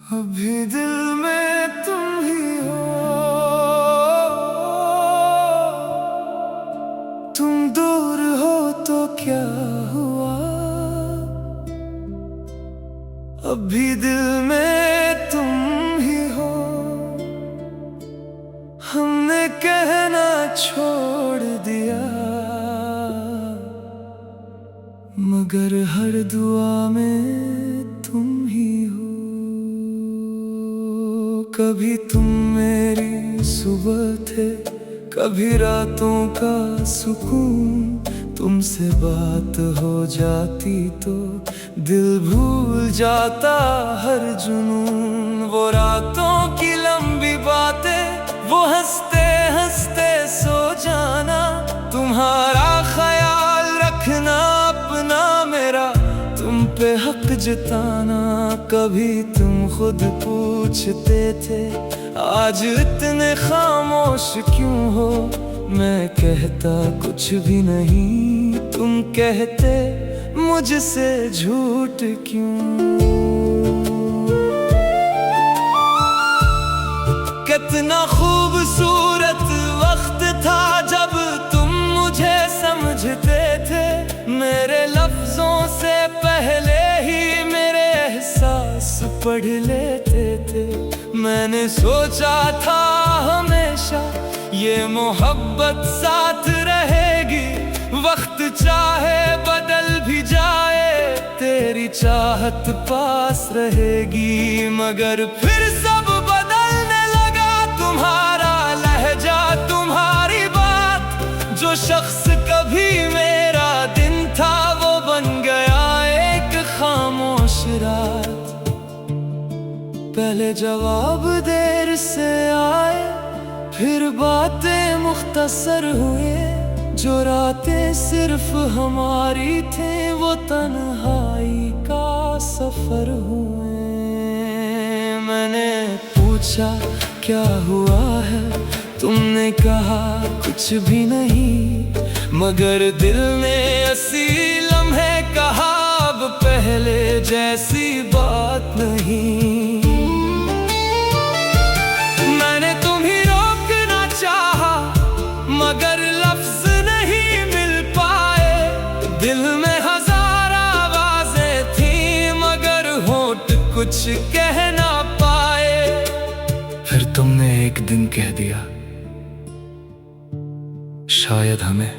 अभी दिल में तुम ही हो, तुम दूर हो तो क्या हुआ। अभी दिल में तुम ही हो, हमने कहना छोड़ दिया, मगर हर दुआ में तुम ही हो। कभी तुम मेरी सुबह थे, कभी रातों का सुकून। तुमसे बात हो जाती तो दिल भूल जाता हर जुनून। वो रातों की लंबी बातें, वो हंसते हंसते सो जाना। तुम्हारा ख्याल रखना अपना मेरा, तुम पे हक जताना। कभी तुम खुद पूछते थे आज इतने खामोश क्यों हो। मैं कहता कुछ भी नहीं, तुम कहते मुझसे झूठ क्यों। कितना खूबसूरत वक्त था जब तुम मुझे समझते थे। मेरे लफ्जों से पहले ही मेरे एहसास पढ़ लेते थे। मैंने सोचा था हमेशा ये मोहब्बत साथ रहेगी। वक्त चाहे बदल भी जाए, तेरी चाहत पास रहेगी। मगर फिर सब बदलने लगा, तुम्हारा लहजा, तुम्हारी बात। जो शख्स कभी मेरा दिन था, वो बन गया एक खामोश रात। पहले जवाब देर से आए, फिर बातें मुख्तसर हुए। जो रातें सिर्फ हमारी थी, वो तन्हाई का सफर हुए। मैंने पूछा क्या हुआ है, तुमने कहा कुछ भी नहीं। मगर दिल ने ऐसी लम्हे कहा, अब पहले जैसी बात नहीं। मैंने तुम्हें रोकना चाहा, मगर लफ्ज नहीं मिल पाए। दिल में हजार आवाजें थी, मगर होठ कुछ कह ना पाए। फिर तुमने एक दिन कह दिया, शायद हमें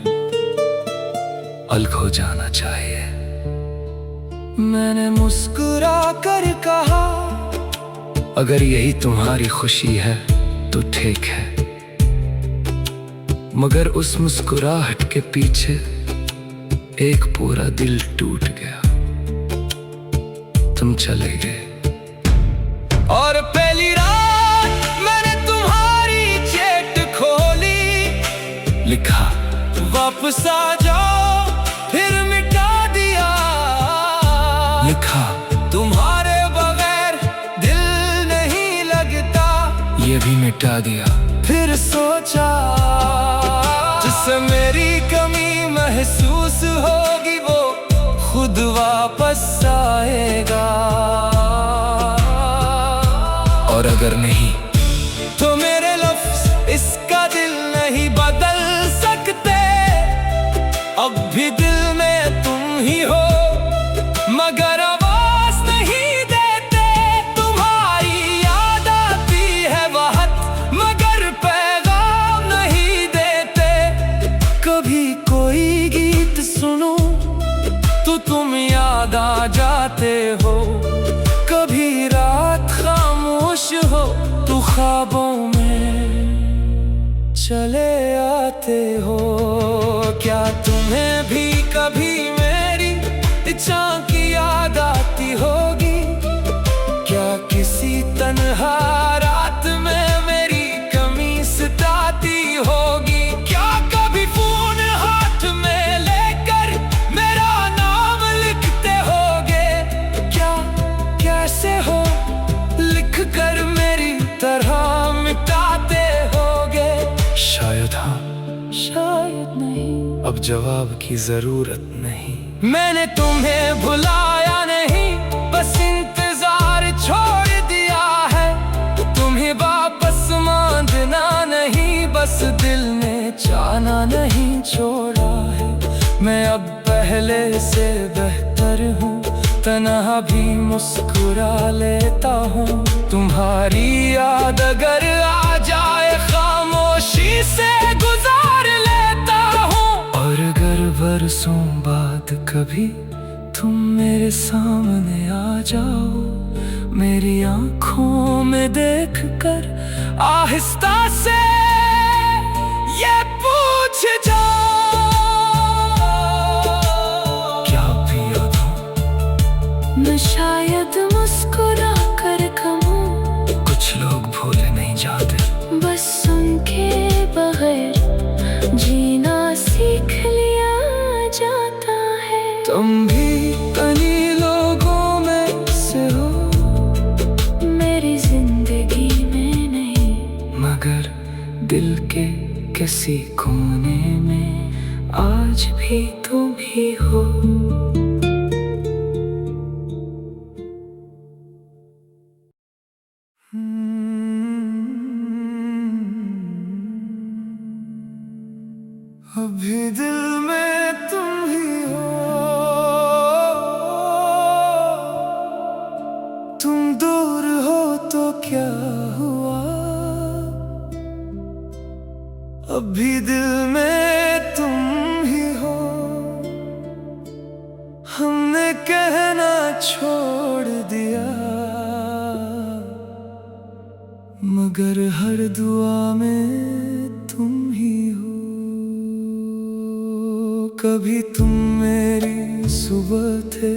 अलग हो जाना चाहिए। मैंने मुस्कुरा कर कहा, अगर यही तुम्हारी खुशी है तो ठीक है। मगर उस मुस्कुराहट के पीछे एक पूरा दिल टूट गया। तुम चले गए और पहली रात मैंने तुम्हारी चेट खोली। लिखा वापस आ जाओ, फिर मिटा दिया। लिखा तुम्हारे बगैर दिल नहीं लगता, ये भी मिटा दिया। फिर सोचा जिससे मेरी कमी महसूस होगी, वो खुद वापस आएगा। और अगर नहीं तो मेरे लफ्ज इसका दिल नहीं बदल सकते। अब भी दिल में तुम ही हो, मगर आवाज नहीं देते। तुम्हारी याद आती है बहुत, मगर पैगाम नहीं देते। कभी कोई गीत सुनो तो तुम याद आ जाते हो। कभी रात खामोश हो तो ख्वाबों में चले आते हो। क्या तुम्हें भी कभी मेरी झांकी याद आती होगी। क्या किसी तन्हा रात में मेरी कमी सताती होगी। क्या कभी फोन हाथ में लेकर मेरा नाम लिखते होगे। क्या कैसे हो लिख कर मेरी तरह मिटाते होगे। शायद हाँ, शायद नहीं। अब जवाब की जरूरत नहीं। मैंने तुम्हें भुलाया नहीं, बस इंतजार छोड़ दिया है। तुम्हें वापस मांगना नहीं, बस दिल ने चाहना नहीं छोड़ा है। मैं अब पहले से बेहतर हूँ, तन्हा भी मुस्कुरा लेता हूँ। तुम्हारी याद अगर आ जाए खामोशी से गुजार लेता हूँ। और अगर बरसों बाद कभी तुम मेरे सामने आ जाओ, मेरी आंखों में देखकर आहिस्ता से ये पूछ जाओ, क्या पिया था? मैं शायद मुस्कुरा कर कहूँ, कुछ लोग भूले नहीं जाते, बस उनके बगैर जीना सीख लिया जाता है। तुम भी कई लोगों में से हो, मेरी जिंदगी में नहीं, मगर दिल के किसी कोने में आज भी तुम ही हो। अभी दिल में तुम ही हो, तुम दूर हो तो क्या हुआ, अभी दिल में तुम ही हो। हमने कहना छोड़ दिया, मगर हर दुआ में तुम ही हो। कभी तुम मेरी सुबह थे,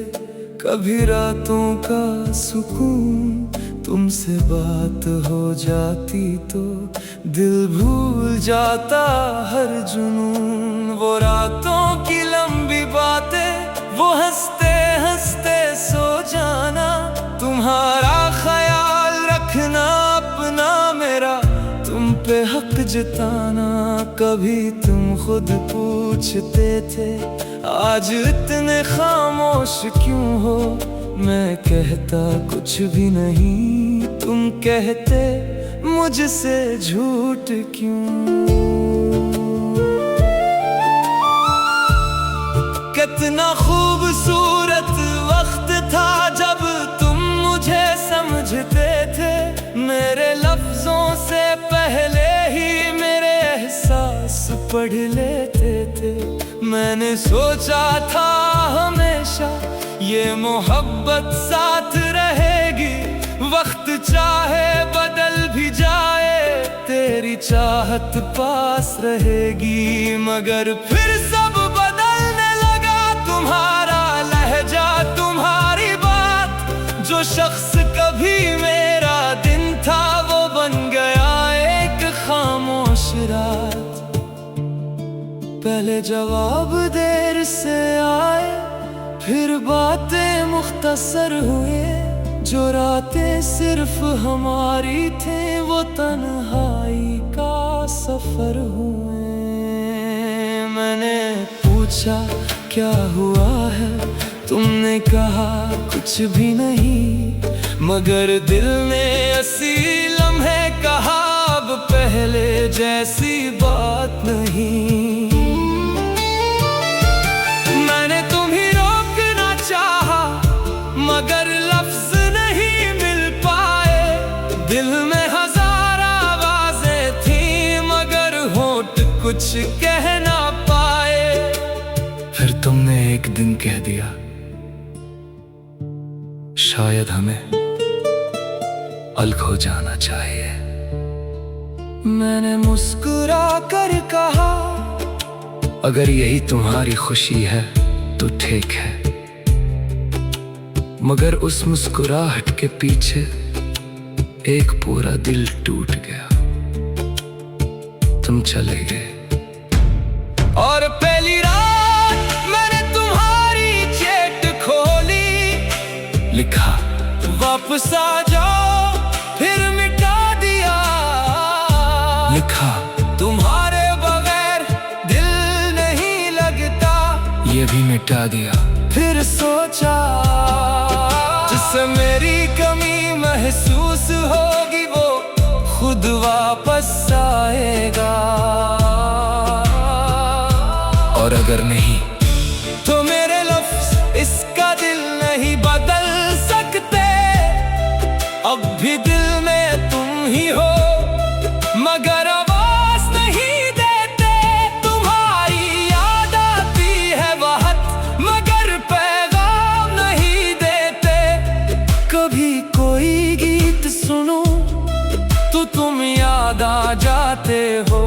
कभी रातों का सुकून। तुमसे बात हो जाती तो दिल भूल जाता हर जुनून। वो रातों की लंबी बातें, वो हंसते हंसते सो जाना। तुम्हारा ख्याल रखना अपना मेरा, तुम पे हक जताना। कभी तुम खुद पूछते थे आज इतने खामोश क्यों हो। मैं कहता कुछ भी नहीं, तुम कहते मुझसे झूठ क्यों। कितना खूबसूरत वक्त था जब तुम मुझे समझते थे। मेरे लफ्जों से पहले ही मेरे एहसास पढ़ लेते थे। मैंने सोचा था हमेशा ये मोहब्बत साथ रहेगी। वक्त चाहे बदल भी जाए, तेरी चाहत पास रहेगी। मगर फिर सब बदलने लगा, तुम्हारा लहजा, तुम्हारी बात। जो शख्स कभी मेरा दिन था, वो बन गया एक खामोश रात। पहले जवाब देर से आए, फिर बातें मुख्तसर हुए। जो रातें सिर्फ हमारी थी, वो तन्हाई का सफर हुए। मैंने पूछा क्या हुआ है, तुमने कहा कुछ भी नहीं। मगर दिल ने ऐसी लम्हे कहा, अब पहले जैसी बात नहीं। मगर लफ्ज नहीं मिल पाए, दिल में हजार आवाजें थी, मगर होठ कुछ कह ना पाए। फिर तुमने एक दिन कह दिया, शायद हमें अलग हो जाना चाहिए। मैंने मुस्कुरा कर कहा, अगर यही तुम्हारी खुशी है तो ठीक है। मगर उस मुस्कुराहट के पीछे एक पूरा दिल टूट गया। तुम चले गए और पहली रात मैंने तुम्हारी चेट खोली। लिखा वापस आ जाओ, फिर मिटा दिया। लिखा तुम्हारे बगैर दिल नहीं लगता। ये भी मिटा दिया। फिर सोचा जिससे मेरी कमी महसूस होगी वो खुद वापस आएगा, और अगर नहीं तो मेरे लफ्ज़ इसका दिल नहीं बदल सकते। अब भी दिल में तुम ही हो मगर आवाज नहीं देते। तुम्हारी याद आती है बहुत मगर पैगाम नहीं देते। कभी कोई गीत सुनूं तो तुम याद आ जाते हो,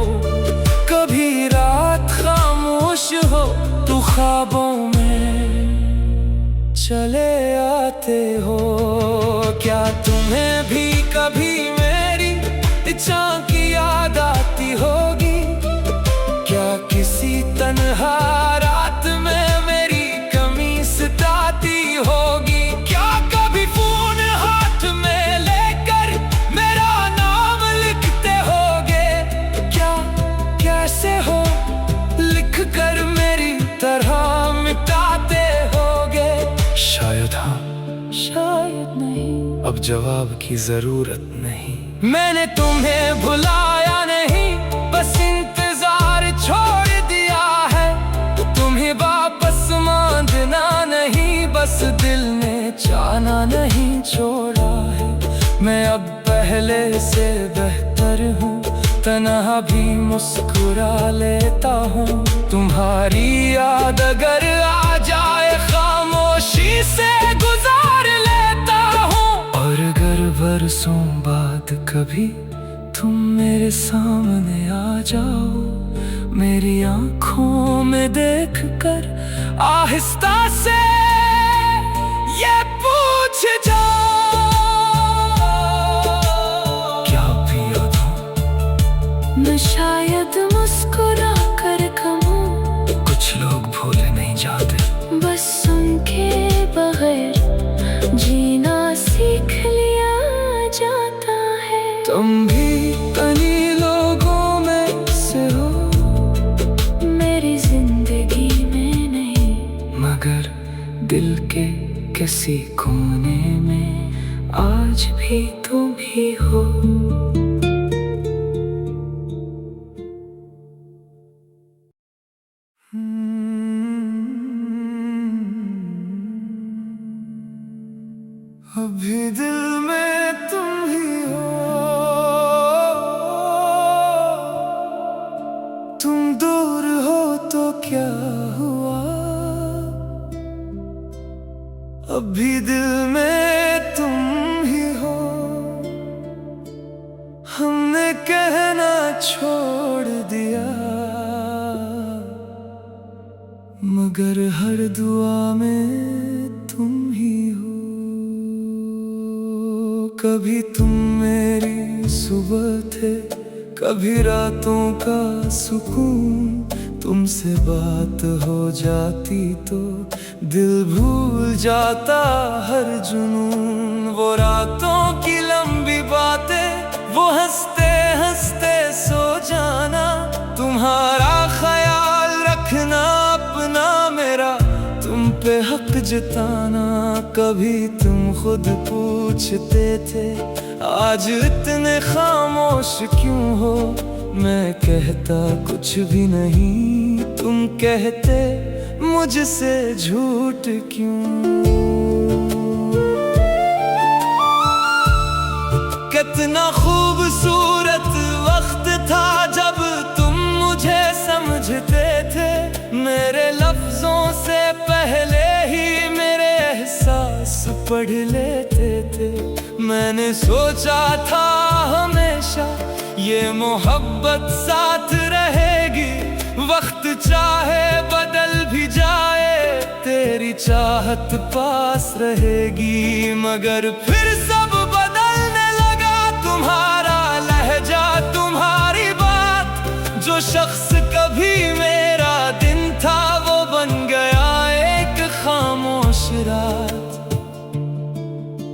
कभी रात खामोश हो तो ख्वाबों में चले आते हो। क्या तुम्हें भी कभी मेरी झांकी याद आती होगी? क्या किसी तन्हा रात में मेरी कमी सताती होगी? क्या कभी फोन हाथ में लेकर मेरा नाम लिखते होगे? क्या कैसे हो लिख कर मेरी तरह मिटाते होगे? शायद हाँ, शायद नहीं, अब जवाब की जरूरत नहीं। मैंने तुम्हें भुलाया नहीं, बस इंतजार छोड़ दिया है। तुम्हें वापस मांगना नहीं, बस दिल ने चाहना नहीं छोड़ा है। मैं अब पहले से बेहतर हूँ, तन्हा भी मुस्कुरा लेता हूँ। तुम्हारी याद अगर आ जाए खामोशी से गुजार लेता हूँ। और अगर बरसों बाद कभी तुम मेरे सामने आ जाओ, मेरी आंखों में देख कर आहिस्ता से ये पूछ जाओ, क्या पिया था? मैं शायद मुस्कुरा कर कहूँ, कुछ लोग भूले नहीं जाते, बस सुन के बगैर जीना सीख लिया जाता है। तुम भी कई लोगों में से हो, मेरी जिंदगी में नहीं, मगर दिल के किसी कोने में आज भी तुम ही हो। अभी दिल में तुम ही हो, तुम दूर हो तो क्या हुआ? अभी दिल में तुम ही हो, हमने कहना छोड़ दिया, मगर हर दुआ में तुम ही हो। कभी तुम मेरी सुबह थे, कभी रातों का सुकून। तुमसे बात हो जाती तो दिल भूल जाता हर जुनून। वो रातों की लंबी बातें, वो हंसते हंसते सो जाना, तुम्हारा ख्याल रखना अपना मेरा तुम पे हक जताना। कभी तुम खुद पूछते थे आज इतने खामोश क्यों हो? मैं कहता कुछ भी नहीं, तुम कहते मुझसे झूठ क्यों? कितना खूबसूरत वक्त था जब तुम मुझे समझते थे। मेरे लफ्जों से पहले ही मेरे एहसास पढ़ लेते थे। मैंने सोचा था हमेशा ये मोहब्बत साथ रहेगी, वक्त चाहे बदल भी जाए तेरी चाहत पास रहेगी। मगर फिर सब बदलने लगा, तुम्हारा लहजा, तुम्हारी बात। जो शख्स कभी मेरा दिन था वो बन गया एक खामोश रात।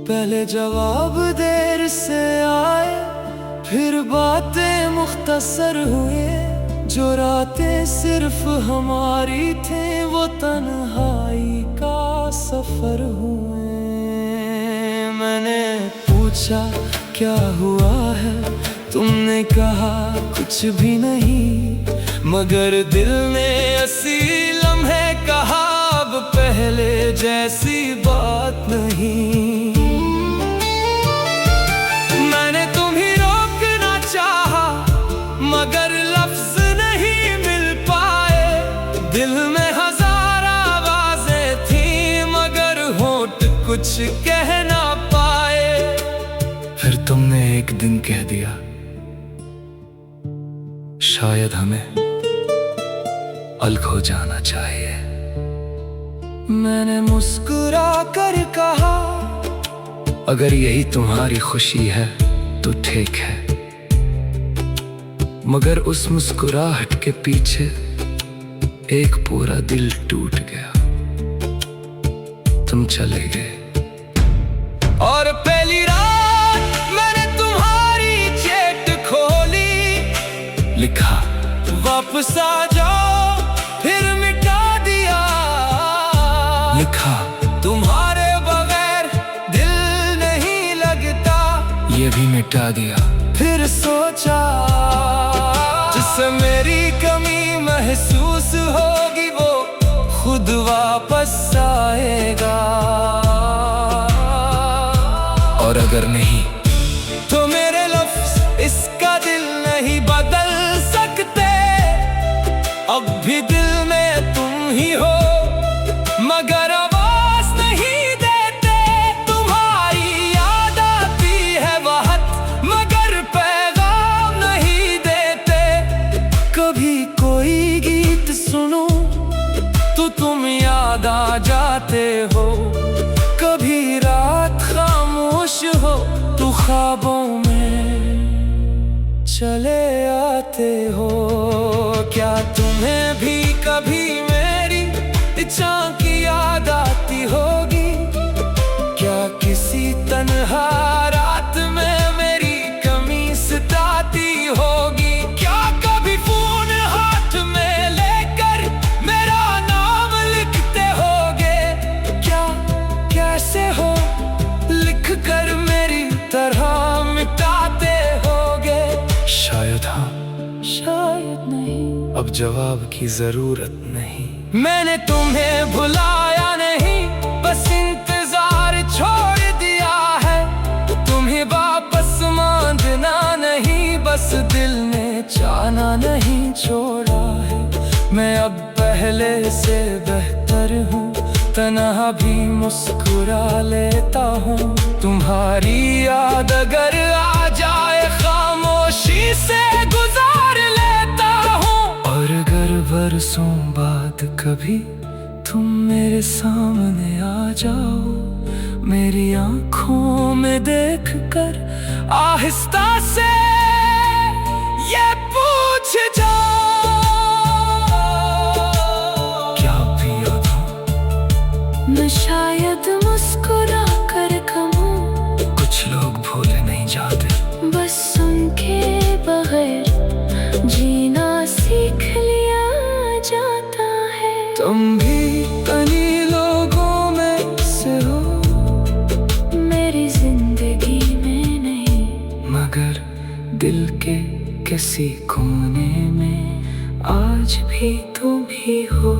पहले जवाब देर से आए, फिर बातें मुख्तसर हुए। जो रातें सिर्फ हमारी थे वो तन्हाई का सफर हुए। मैंने पूछा क्या हुआ है, तुमने कहा कुछ भी नहीं, मगर दिल ने ऐसी लम्हे कहा अब पहले जैसी बात नहीं। मैंने तुम्हें रोकना चाहा मगर लफ्ज नहीं मिल पाए। दिल में हजार आवाजें थी मगर होंठ कुछ कह ना पाए। फिर तुमने एक दिन कह दिया शायद हमें अलग हो जाना चाहिए। मैंने मुस्कुरा कर कहा अगर यही तुम्हारी खुशी है तो ठीक है, मगर उस मुस्कुराहट के पीछे एक पूरा दिल टूट गया। तुम चले गए और पहली रात मैंने तुम्हारी चेट खोली, लिखा वापस आ जाओ, फिर मिटा दिया। लिखा तुम्हारे बगैर दिल नहीं लगता, ये भी मिटा दिया। फिर सोचा जिससे मेरी कमी महसूस होगी वो खुद वापस आएगा, और अगर नहीं तो मेरे लफ्ज इसका दिल नहीं बदल सकते। अब भी दिल में तुम ही हो मगर आवाज नहीं देते। तुम्हारी याद आती है बहुत मगर पैगाम नहीं देते। कभी कोई गीत सुनो तो तुम याद आ जाते हो, कभी रात खामोश हो तो ख्वाबों में चले आते हो। क्या तुम्हें भी कभी मेरी झांकी याद आती होगी? क्या किसी तन्हा रात में मेरी कमी सताती होगी? क्या कभी फोन हाथ में लेकर मेरा नाम लिखते होगे? क्या कैसे हो लिख कर मेरी तरह मिटाते होगे? शायद हाँ, शायद नहीं, अब जवाब की जरूरत नहीं। मैंने तुम्हें भुलाया नहीं, बस इंतजार छोड़ दिया है। तुम्हें वापस मांगना नहीं, बस दिल ने चाहना नहीं छोड़ा है। मैं अब पहले से बेहतर हूँ, तन्हा भी मुस्कुरा लेता हूँ। तुम्हारी याद अगर आ जाए खामोशी से गुजार लेता हूँ, और अगर बरसों बाद कभी तुम मेरे सामने आ जाओ, मेरी आंखों में देख कर आहिस्ता से ये पूछ जाओ क्या पिया था? मैं शायद मुस्कुरा कर कहूँ कुछ लोग भूले नहीं जाते, बस सुन के बगैर जीना सीख लिया जाता है। तुम भी तनी लोगों में से हो, मेरी जिंदगी में नहीं, मगर दिल के किसी कोने में आज भी तुम ही हो।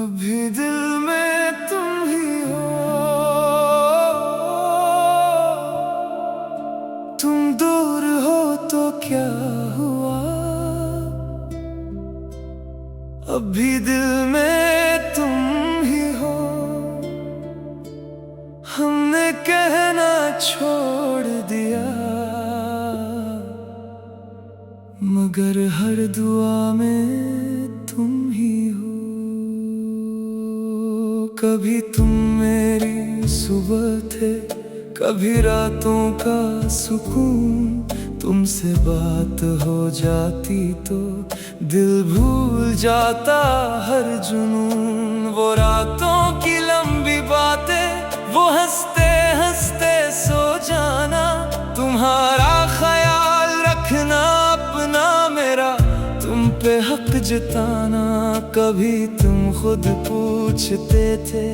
अभी दिल में तुम ही हो, तुम दूर हो तो क्या हुआ? अभी दिल में तुम ही हो, हमने कहना छोड़ दिया, मगर हर दुआ में तुम ही हो। कभी तुम मेरी सुबह थे, कभी रातों का सुकून। तुमसे बात हो जाती तो दिल भूल जाता हर जुनून। वो रातों की लंबी बातें, वो हंसते हंसते सो जाना, तुम्हारा ख्याल रखना अपना मेरा, तुम पे हक जताना। कभी तुम खुद पूछते थे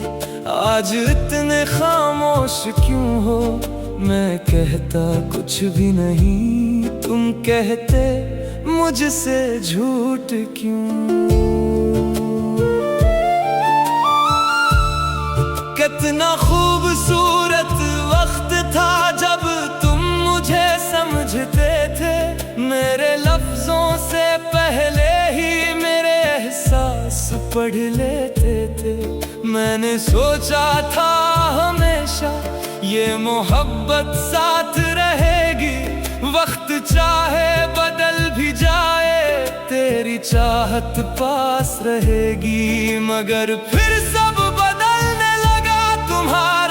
आज इतने खामोश क्यों हो, मैं कहता कुछ भी नहीं, तुम कहते मुझसे झूठ क्यों। कितना खूबसूरत वक्त था जब तुम मुझे समझते थे, मेरे लफ्जों से पहले ही मेरे एहसास पढ़ लेते थे। मैंने सोचा था हमेशा ये मोहब्बत साथ रहेगी, वक्त चाहे बदल भी जाए तेरी चाहत पास रहेगी। मगर फिर सब बदलने लगा, तुम्हारा